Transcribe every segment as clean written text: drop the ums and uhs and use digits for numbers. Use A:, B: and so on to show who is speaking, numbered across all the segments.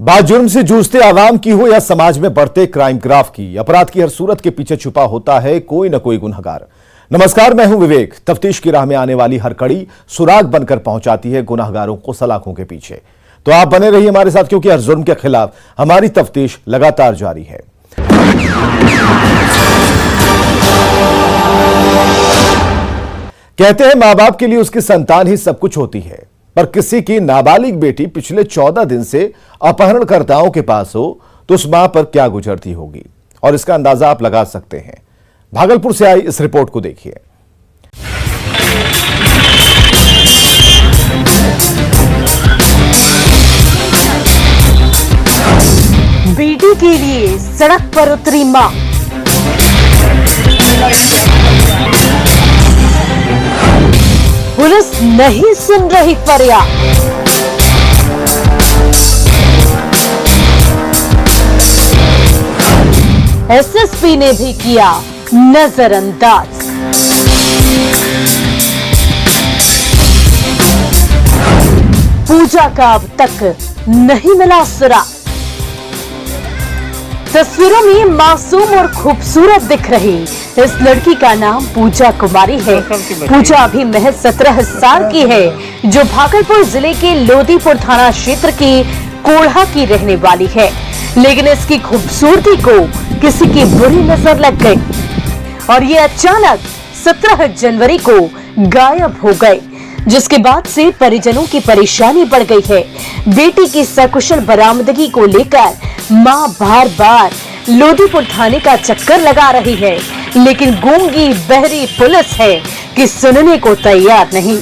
A: बात जुर्म से जूझते आवाम की हो या समाज में बढ़ते क्राइम ग्राफ की, अपराध की हर सूरत के पीछे छुपा होता है कोई न कोई गुनहगार। नमस्कार, मैं हूं विवेक। तफ्तीश की राह में आने वाली हर कड़ी सुराग बनकर पहुंचाती है गुनहगारों को सलाखों के पीछे। तो आप बने रहिए हमारे साथ, क्योंकि हर जुर्म के खिलाफ हमारी तफ्तीश लगातार जारी है। कहते हैं मां बाप के लिए उसकी संतान ही सब कुछ होती है, पर किसी की नाबालिग बेटी पिछले 14 दिन से अपहरणकर्ताओं के पास हो तो उस मां पर क्या गुजरती होगी, और इसका अंदाजा आप लगा सकते हैं। भागलपुर से आई इस रिपोर्ट को देखिए।
B: बेटी के लिए सड़क पर उतरी मां। पुलिस नहीं सुन रही फरियाद। एसएसपी ने भी किया नजरअंदाज। पूजा का अब तक नहीं मिला सुराग। तस्वीरों में मासूम और खूबसूरत दिख रही इस लड़की का नाम पूजा कुमारी है। पूजा अभी महज 17 साल की है, जो भागलपुर जिले के लोदीपुर थाना क्षेत्र की कोढ़ा की रहने वाली है। लेकिन इसकी खूबसूरती को किसी की बुरी नजर लग गई और ये अचानक 17 जनवरी को गायब हो गए, जिसके बाद से परिजनों की परेशानी बढ़ गई है। बेटी की सकुशल बरामदगी को लेकर मां बार बार लोदीपुर थाने का चक्कर लगा रही है, लेकिन गूंगी बहरी पुलिस है कि सुनने को तैयार नहीं।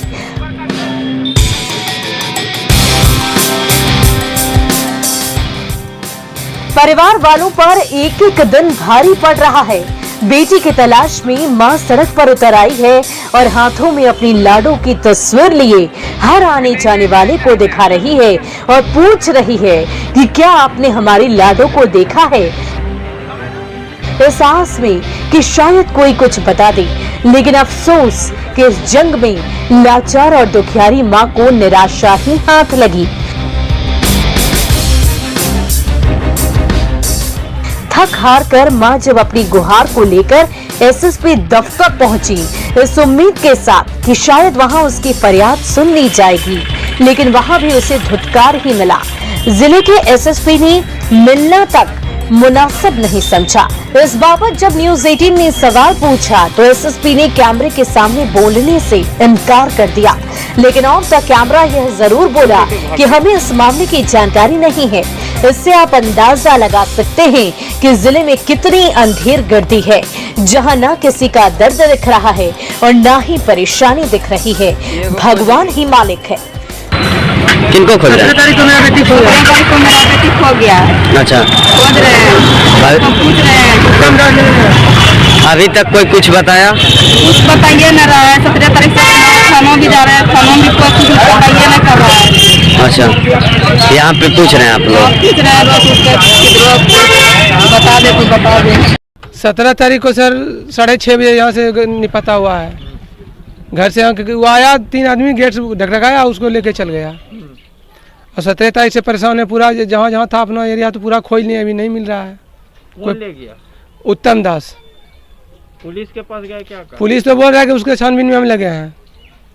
B: परिवार वालों पर एक एक दिन भारी पड़ रहा है। बेटी की तलाश में मां सड़क पर उतर आई है और हाथों में अपनी लाडो की तस्वीर लिए हर आने जाने वाले को दिखा रही है और पूछ रही है कि क्या आपने हमारी लाडो को देखा है, इस आस में कि शायद कोई कुछ बता दे। लेकिन अफसोस कि इस जंग में लाचार और दुखियारी मां को निराशा ही हाथ लगी। थक हार कर मां जब अपनी गुहार को लेकर एसएसपी दफ्तर पहुंची, इस उम्मीद के साथ कि शायद वहां उसकी फरियाद सुन ली जाएगी, लेकिन वहां भी उसे धुतकार ही मिला। जिले के एसएसपी ने मिलना तक मुनासिब नहीं समझा। इस बाबत जब न्यूज 18 ने सवाल पूछा तो एसएसपी ने कैमरे के सामने बोलने से इनकार कर दिया, लेकिन ऑफ द कैमरा यह जरूर बोला कि हमें इस मामले की जानकारी नहीं है। इससे आप अंदाजा लगा सकते हैं कि जिले में कितनी अंधेर गर्दी है, जहां ना किसी का दर्द दिख रहा है और ना ही परेशानी दिख रही है। भगवान ही मालिक है।
C: किनको खोज रहे हैं?
D: 17 तारीख को मेरा बेटी खो गया।
C: अच्छा,
D: खोज रहे हैं, हम पूछ रहे हैं।
C: अभी तक कोई कुछ बताया?
D: कुछ बताइए न रहा है। 17 तारीख से थानों भी जा रहे हैं, थानों भी कोई कुछ बताइए न कर रहा है।
C: अच्छा, यहाँ पे पूछ रहे हैं आप लोग?
D: पूछ रहे हैं, बस उसके बता दे, कुछ बता दे।
E: 17 तारीख को सर 6:30 बजे यहाँ से निपटा हुआ है। घर से वो आया, 3 आदमी गेट से ढकढकाया, उसको लेके चल गया। और 17 तारीख से परेशान है पूरा। जहाँ जहाँ था अपना एरिया तो पूरा खोज लिया, अभी नहीं मिल रहा है।
F: कौन ले गया?
E: उत्तम दास।
F: पुलिस के पास गया क्या?
E: पुलिस तो बोल रहा है कि उसके छानबीन में हम लगे हैं।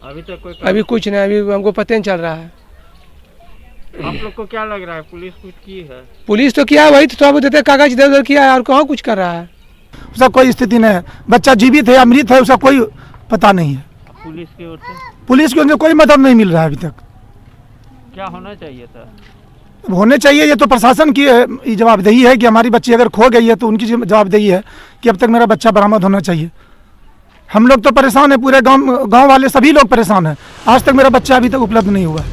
F: अभी तक
E: अभी कुछ नहीं, अभी हमको पता नहीं चल रहा है।
F: आप लोग को क्या लग रहा है, पुलिस कुछ की है?
E: पुलिस तो किया है, वही तो थोड़ा देते कागज इधर उधर किया है, और कहाँ कुछ कर रहा है।
G: उसका कोई स्थिति नहीं है। बच्चा जीवित है या मृत है, उसका कोई पता नहीं है।
F: पुलिस की ओर से
G: पुलिस की ओर से कोई मदद नहीं मिल रहा है अभी तक।
F: क्या होना चाहिए था?
G: होने चाहिए, ये तो प्रशासन की जवाबदेही है कि हमारी बच्ची अगर खो गई है तो उनकी जवाबदेही है कि अब तक मेरा बच्चा बरामद होना चाहिए। हम लोग तो परेशान है, पूरे गांव वाले सभी लोग परेशान हैं। आज तक मेरा बच्चा अभी तक उपलब्ध नहीं हुआ।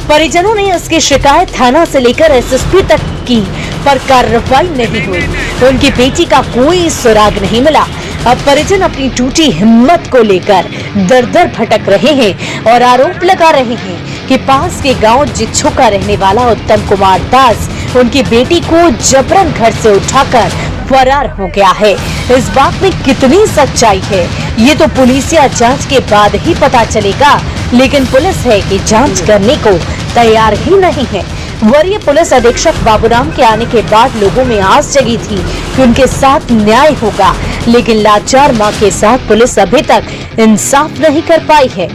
B: परिजनों ने इसकी शिकायत थाना से लेकर एसएसपी तक की, पर कार्रवाई नहीं हुई। उनकी बेटी का कोई सुराग नहीं मिला। अब परिजन अपनी टूटी हिम्मत को लेकर दर दर भटक रहे हैं और आरोप लगा रहे हैं कि पास के गांव जिच्छो का रहने वाला उत्तम कुमार दास उनकी बेटी को जबरन घर से उठाकर फरार हो गया है। इस बात में कितनी सच्चाई है ये तो पुलिसिया जांच के बाद ही पता चलेगा, लेकिन पुलिस है कि जांच करने को तैयार ही नहीं है। वरीय पुलिस अधीक्षक बाबूराम के आने के बाद लोगों में आस जगी थी कि उनके साथ न्याय होगा, लेकिन लाचार मां के साथ पुलिस अभी तक इंसाफ नहीं कर पाई है।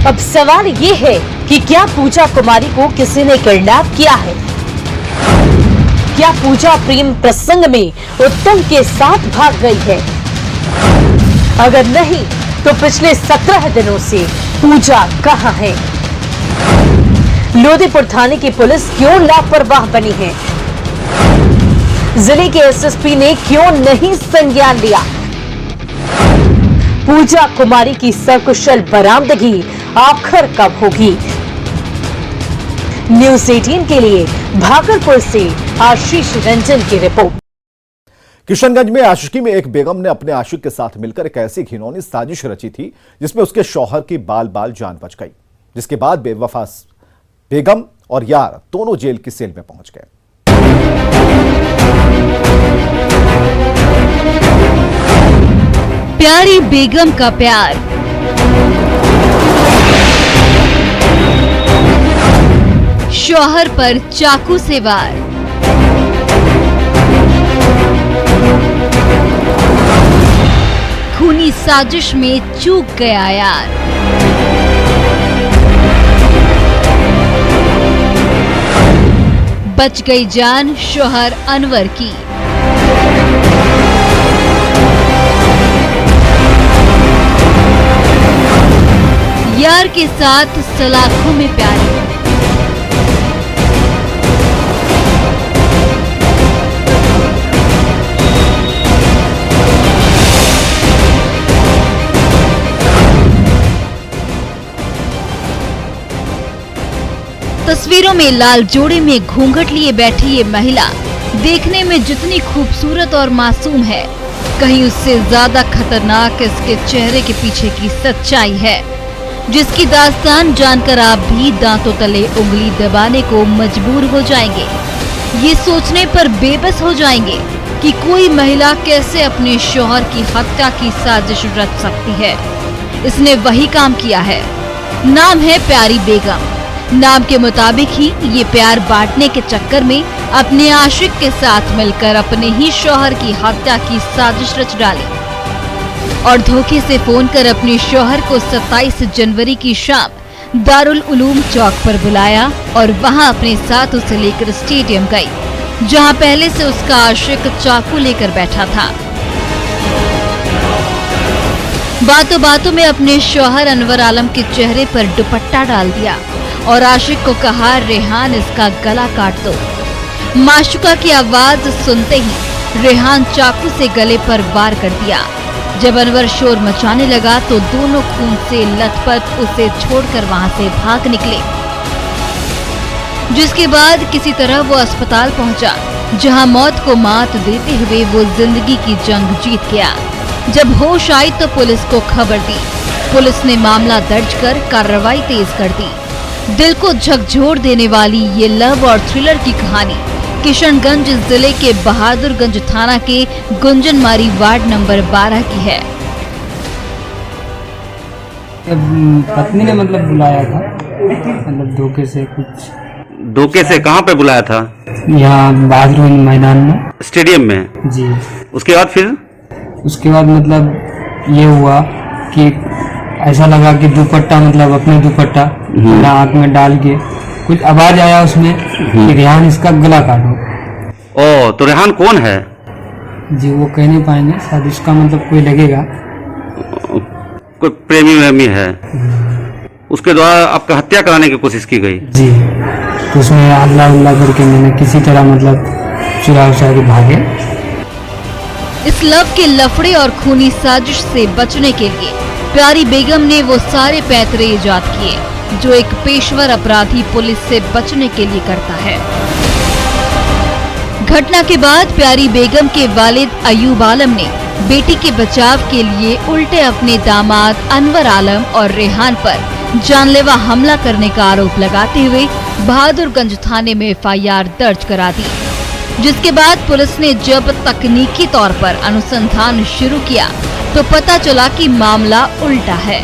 B: अब सवाल ये है कि क्या पूजा कुमारी को किसी ने किडनैप किया है? क्या पूजा प्रेम प्रसंग में उत्तम के साथ भाग गई है? अगर नहीं तो पिछले 17 दिनों से पूजा कहां है? लोधीपुर थाने की पुलिस क्यों लापरवाह बनी है? जिले के एसएसपी ने क्यों नहीं संज्ञान लिया? पूजा कुमारी की सकुशल बरामदगी आखिर कब होगी? न्यूज़ 18 के लिए भागलपुर से आशीष रंजन की रिपोर्ट।
A: किशनगंज में आशिकी में एक बेगम ने अपने आशिक के साथ मिलकर एक ऐसी घिनौनी साजिश रची थी जिसमें उसके शौहर की बाल बाल जान बच गई, जिसके बाद बेवफा बेगम और यार दोनों जेल की सेल में पहुंच गए।
H: प्यारी बेगम का प्यार, शौहर पर चाकू से वार, खूनी साजिश में चूक गया यार। बच गई जान शौहर अनवर की। यार के साथ सलाखों में प्यार। तस्वीरों में लाल जोड़े में घूंघट लिए बैठी ये महिला देखने में जितनी खूबसूरत और मासूम है, कहीं उससे ज्यादा खतरनाक इसके चेहरे के पीछे की सच्चाई है, जिसकी दास्तान जानकर आप भी दांतों तले उंगली दबाने को मजबूर हो जाएंगे। ये सोचने पर बेबस हो जाएंगे कि कोई महिला कैसे अपने शौहर की हत्या की साजिश रच सकती है। इसने वही काम किया है। नाम है प्यारी बेगम। नाम के मुताबिक ही ये प्यार बांटने के चक्कर में अपने आशिक के साथ मिलकर अपने ही शौहर की हत्या की साजिश रच डाली और धोखे से फोन कर अपने शौहर को 27 जनवरी की शाम दारुल उलूम चौक पर बुलाया और वहां अपने साथ उसे लेकर स्टेडियम गई, जहां पहले से उसका आशिक चाकू लेकर बैठा था। बातों बातों में अपने शौहर अनवर आलम के चेहरे पर दुपट्टा डाल दिया और आशिक को कहा, रेहान इसका गला काट दो। माशुका की आवाज सुनते ही रेहान चाकू से गले पर वार कर दिया। जब अनवर शोर मचाने लगा तो दोनों खून से लथपथ उसे छोड़कर वहां से भाग निकले, जिसके बाद किसी तरह वो अस्पताल पहुंचा, जहां मौत को मात देते हुए वो जिंदगी की जंग जीत गया। जब होश आई तो पुलिस को खबर दी। पुलिस ने मामला दर्ज कर कार्रवाई तेज कर दी। दिल को झकझोर देने वाली ये लव और थ्रिलर की कहानी किशनगंज जिले के बहादुरगंज थाना के गुंजनमारी वार्ड नंबर 12 की है।
I: पत्नी ने मतलब बुलाया था, मतलब धोखे से कुछ।
C: धोखे से कहाँ पे बुलाया था?
I: यहाँ बहादुरगंज मैदान में,
C: स्टेडियम में
I: जी।
C: उसके बाद फिर
I: उसके बाद मतलब ये हुआ कि ऐसा लगा कि दुपट्टा, मतलब अपने दुपट्टा आँख में डाल के कुछ आवाज आया उसमें कि रेहान इसका गला काटो।
C: ओ, तो रेहान कौन है?
I: जी वो कह नहीं पाएंगे, शायद इसका मतलब कोई लगेगा,
C: कोई प्रेमी वेमी है। उसके द्वारा आपका हत्या कराने की कोशिश की गई?
I: जी। तो उसमें अल्लाह उल्लाह करके मैंने किसी तरह मतलब चुरा के भागे।
H: इस लव के लफड़े और खूनी साजिश से बचने के लिए प्यारी बेगम ने वो सारे पैतरे इजाद किए जो एक पेशेवर अपराधी पुलिस से बचने के लिए करता है। घटना के बाद प्यारी बेगम के वालिद अयूब आलम ने बेटी के बचाव के लिए उल्टे अपने दामाद अनवर आलम और रेहान पर जानलेवा हमला करने का आरोप लगाते हुए बहादुरगंज थाने में एफआईआर दर्ज करा दी, जिसके बाद पुलिस ने जब तकनीकी तौर पर अनुसंधान शुरू किया तो पता चला कि मामला उल्टा है।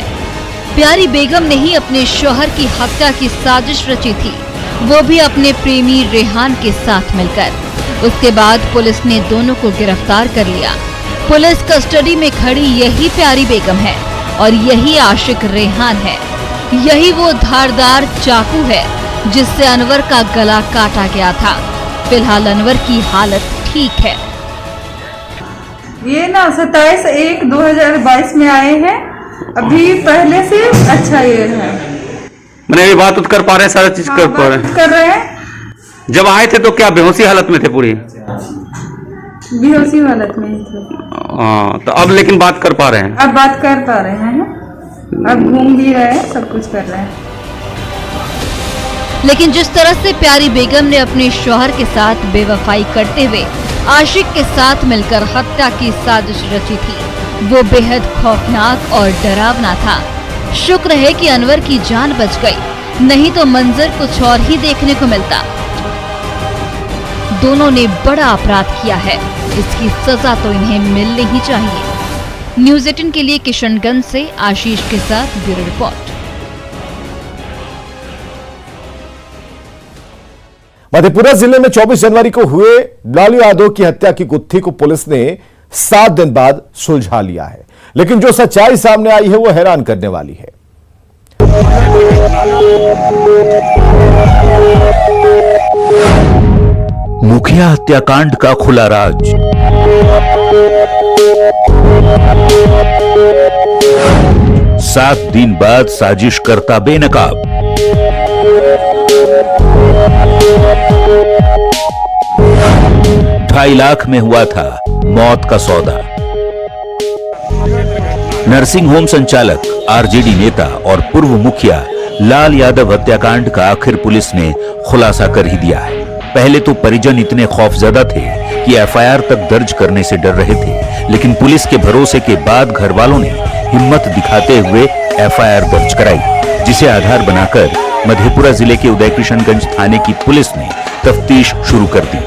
H: प्यारी बेगम ने ही अपने शौहर की हत्या की साजिश रची थी वो भी अपने प्रेमी रेहान के साथ मिलकर। उसके बाद पुलिस ने दोनों को गिरफ्तार कर लिया। पुलिस कस्टडी में खड़ी यही प्यारी बेगम है और यही आशिक रेहान है। यही वो धारदार चाकू है जिससे अनवर का गला काटा गया था। फिलहाल अनवर की हालत ठीक है।
D: ये ना 27/1/2022 में आए हैं। अभी पहले से अच्छा ये है।
C: मैंने ये बात कर पा रहे हैं, सारा चीज कर पा रहे हैं।
D: कर रहे हैं।
C: जब आए थे तो क्या बेहोशी हालत में थे पूरी?
D: बेहोशी हालत में ही थे।
C: हाँ, तो अब लेकिन बात कर पा रहे हैं।
D: अब बात कर पा रहे हैं। अब घूम भी रहे हैं, सब कुछ कर रहे हैं।
H: लेकिन जिस तरह से प्यारी बेगम ने अपने शौहर के साथ बेवफाई करते हुए आशिक के साथ मिलकर हत्या की साजिश रची थी, वो बेहद खौफनाक और डरावना था। शुक्र है कि अनवर की जान बच गई, नहीं तो मंजर कुछ और ही देखने को मिलता। दोनों ने बड़ा अपराध किया है, इसकी सजा तो इन्हें मिलनी ही चाहिए। न्यूज़ 18 के लिए किशनगंज से आशीष के साथ ब्यूरो रिपोर्ट।
A: मधेपुरा जिले में 24 जनवरी को हुए लालू यादव की हत्या की गुत्थी को पुलिस ने 7 दिन बाद सुलझा लिया है, लेकिन जो सच्चाई सामने आई है वो हैरान करने वाली है।
J: मुखिया हत्याकांड का खुला राज। 7 दिन बाद साजिश करता बेनकाब। $2.5 लाख में हुआ था मौत का सौदा। नर्सिंग होम संचालक, आरजेडी नेता और पूर्व मुखिया लाल यादव हत्याकांड का आखिर पुलिस ने खुलासा कर ही दिया है। पहले तो परिजन इतने खौफजदा थे कि एफआईआर तक दर्ज करने से डर रहे थे, लेकिन पुलिस के भरोसे के बाद घर वालों ने हिम्मत दिखाते हुए एफआईआर दर्ज कराई, जिसे आधार बनाकर मधेपुरा जिले के उदय किशनगंज थाने की पुलिस ने तफ्तीश शुरू कर दी।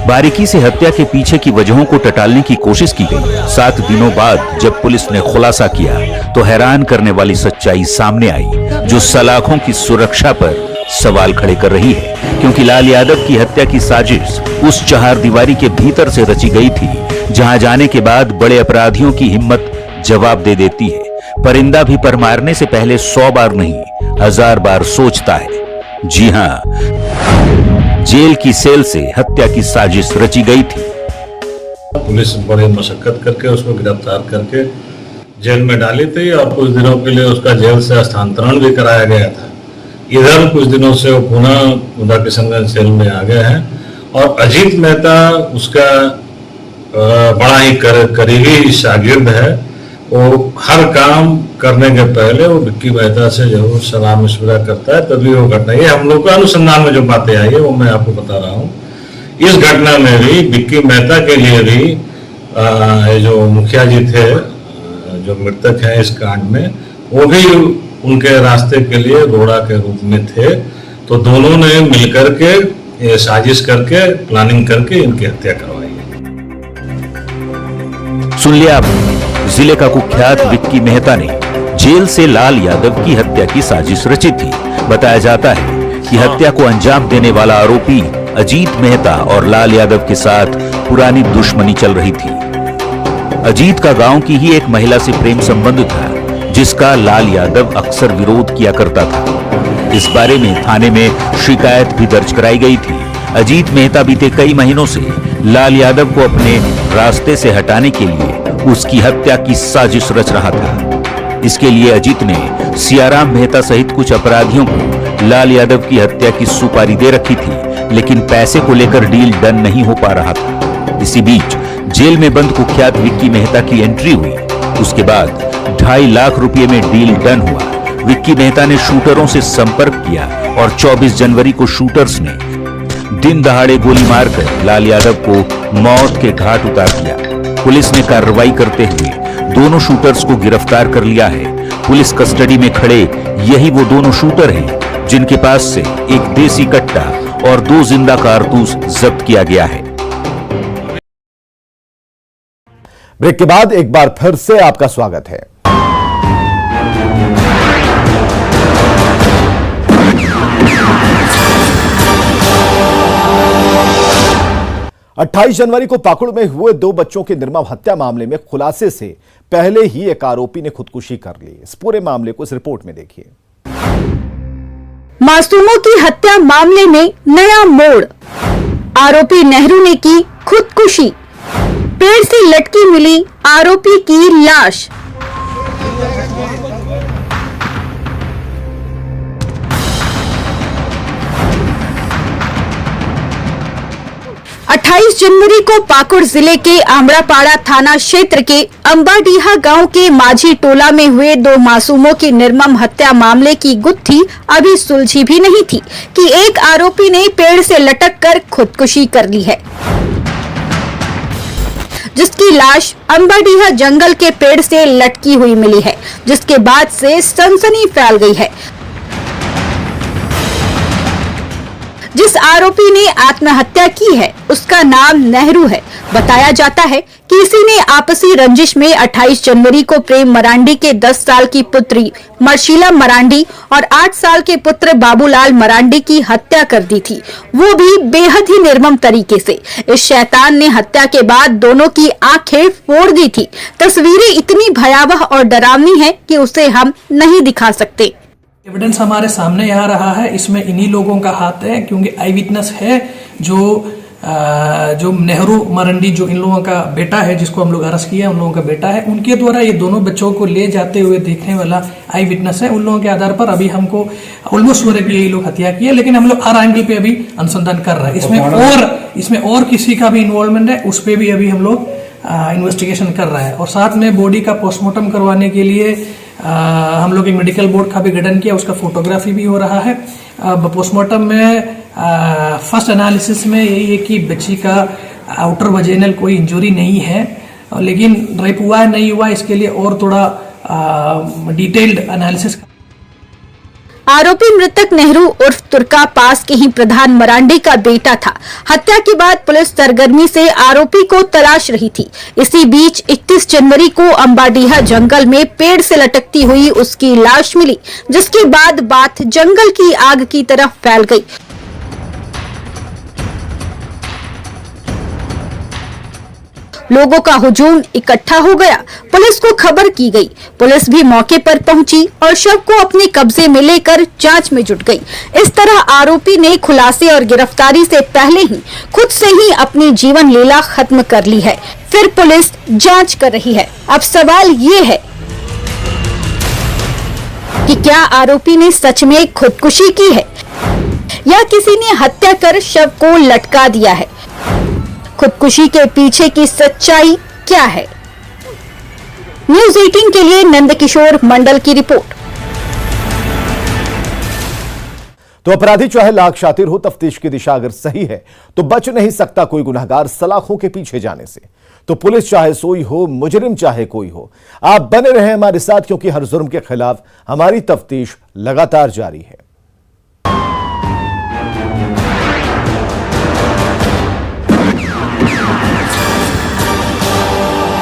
J: बारीकी से हत्या के पीछे की वजहों को टटालने की कोशिश की गई। 7 दिनों बाद जब पुलिस ने खुलासा किया तो हैरान करने वाली सच्चाई सामने आई, जो सलाखों की सुरक्षा पर सवाल खड़े कर रही है, क्योंकि लाल यादव की हत्या की साजिश उस चहारदीवारी के भीतर से रची गई थी, जहां जाने के बाद बड़े अपराधियों की हिम्मत जवाब दे देती है। परिंदा भी पर मारने से पहले 100 बार नहीं 1000 बार सोचता है। जी हां, जेल की सेल से हत्या की साजिश रची गई थी।
K: पुलिस बड़ी मशक्कत करके उसको गिरफ्तार करके जेल में डाली थी और कुछ दिनों के लिए उसका जेल से स्थानांतरण भी कराया गया था। इधर कुछ दिनों से वो पुनः उदय किशनगंज जेल में आ गए हैं और अजीत मेहता उसका बड़ा ही करीबी शागिर्द है। वो हर काम करने के पहले वो विक्की मेहता से जरूर सलाह मशवरा करता है, तभी वो घटना, ये हम लोग का अनुसंधान में जो बातें आई है वो मैं आपको बता रहा हूँ। इस घटना में भी विक्की मेहता के लिए भी जो मुखिया जी थे, जो मृतक हैं इस कांड में, वो भी उनके रास्ते के लिए घोड़ा के रूप में थे। तो दोनों ने मिलकर के साजिश करके प्लानिंग करके इनकी हत्या करवाई है।
J: सुन लिया आपने, जिले का कुख्यात विक्की मेहता ने जेल से लाल यादव की हत्या की साजिश रची थी। बताया जाता है कि हत्या को अंजाम देने वाला आरोपी अजीत मेहता और लाल यादव के साथ पुरानी दुश्मनी चल रही थी। अजीत का गांव की ही एक महिला से प्रेम संबंध था, जिसका लाल यादव अक्सर विरोध किया करता था। इस बारे में थाने में शिकायत भी दर्ज कराई गई थी। अजीत मेहता बीते कई महीनों से लाल यादव को अपने रास्ते से हटाने के लिए उसकी हत्या की साजिश रच रहा था। इसके लिए अजीत ने सियाराम मेहता सहित कुछ अपराधियों को लाल यादव की हत्या की सुपारी दे रखी थी, लेकिन पैसे को लेकर डील डन नहीं हो पा रहा था। इसी बीच जेल में बंद कुख्यात विक्की मेहता की एंट्री हुई। उसके बाद 2.5 लाख रुपए में डील डन हुआ। विक्की मेहता ने शूटरों से संपर्क किया और 24 जनवरी को शूटर्स ने दिन दहाड़े गोली मारकर लाल यादव को मौत के घाट उतार दिया। पुलिस ने कार्रवाई करते हुए दोनों शूटर्स को गिरफ्तार कर लिया है। पुलिस कस्टडी में खड़े यही वो दोनों शूटर हैं जिनके पास से एक देसी कट्टा और 2 जिंदा कारतूस जब्त किया गया है।
A: ब्रेक के बाद एक बार फिर से आपका स्वागत है। 28 जनवरी को पाकुड़ में हुए 2 बच्चों की निर्मम हत्या मामले में खुलासे से पहले ही एक आरोपी ने खुदकुशी कर ली। इस पूरे मामले को इस रिपोर्ट में देखिए।
L: मासूमों की हत्या मामले में नया मोड़, आरोपी नेहरू ने की खुदकुशी, पेड़ से लटकी मिली आरोपी की लाश। जनवरी को पाकुड़ जिले के आमड़ापाड़ा थाना क्षेत्र के अंबाडीहा गांव के माझी टोला में हुए 2 मासूमों की निर्मम हत्या मामले की गुत्थी अभी सुलझी भी नहीं थी कि एक आरोपी ने पेड़ से लटक कर खुदकुशी कर ली है, जिसकी लाश अंबाडीहा जंगल के पेड़ से लटकी हुई मिली है, जिसके बाद से सनसनी फैल गई है। जिस आरोपी ने आत्महत्या की है उसका नाम नेहरू है। बताया जाता है कि इसी ने आपसी रंजिश में 28 जनवरी को प्रेम मरांडी के 10 साल की पुत्री मर्शिला मरांडी और 8 साल के पुत्र बाबूलाल मरांडी की हत्या कर दी थी, वो भी बेहद ही निर्मम तरीके से। इस शैतान ने हत्या के बाद दोनों की आंखें फोड़ दी थी। तस्वीरें इतनी भयावह और डरावनी है कि उसे हम नहीं दिखा सकते।
M: एविडेंस हमारे सामने आ रहा है, इसमें इन्हीं लोगों का हाथ है, क्योंकि आई विटनेस है जो नेहरू मरांडी, जो इन लोगों का बेटा है, जिसको हम लोग अरेस्ट किया, उन लोगों का बेटा है, उनके द्वारा ये दोनों बच्चों को ले जाते हुए देखने वाला आई विटनेस है। उन लोगों के आधार पर अभी हमको ऑलमोस्ट हो रहा है कि ये लोग हत्या किए, लेकिन हम लोग हर एंगल पे अभी अनुसंधान कर रहे हैं। इसमें और किसी का भी इन्वॉल्वमेंट है, उस पर भी अभी हम लोग इन्वेस्टिगेशन कर रहे हैं। और साथ में बॉडी का पोस्टमार्टम करवाने के लिए हम लोग एक मेडिकल बोर्ड का भी गठन किया, उसका फोटोग्राफी भी हो रहा है। पोस्टमार्टम में फर्स्ट एनालिसिस में यही है कि बच्ची का आउटर वजेनल कोई इंजरी नहीं है, लेकिन रेप हुआ है नहीं हुआ इसके लिए और थोड़ा डिटेल्ड एनालिसिस।
L: आरोपी मृतक नेहरू उर्फ तुर्का पास के ही प्रधान मरांडी का बेटा था। हत्या के बाद पुलिस सरगर्मी से आरोपी को तलाश रही थी। इसी बीच 31 जनवरी को अंबाडीहा जंगल में पेड़ से लटकती हुई उसकी लाश मिली, जिसके बाद बात जंगल की आग की तरफ फैल गई। लोगों का हुजूम इकट्ठा हो गया। पुलिस को खबर की गई। पुलिस भी मौके पर पहुंची और शव को अपने कब्जे में लेकर जांच में जुट गई। इस तरह आरोपी ने खुलासे और गिरफ्तारी से पहले ही खुद से ही अपनी जीवन लीला खत्म कर ली है। फिर पुलिस जांच कर रही है। अब सवाल ये है कि क्या आरोपी ने सच में खुदकुशी की है या किसी ने हत्या कर शव को लटका दिया है? खुदकुशी के पीछे की सच्चाई क्या है? न्यूज़ 18 के लिए नंदकिशोर मंडल की रिपोर्ट।
A: तो अपराधी चाहे लाख शातिर हो, तफ्तीश की दिशा अगर सही है तो बच नहीं सकता कोई गुनहगार सलाखों के पीछे जाने से। तो पुलिस चाहे सोई हो, मुजरिम चाहे कोई हो, आप बने रहें हमारे साथ, क्योंकि हर जुर्म के खिलाफ हमारी तफ्तीश लगातार जारी है।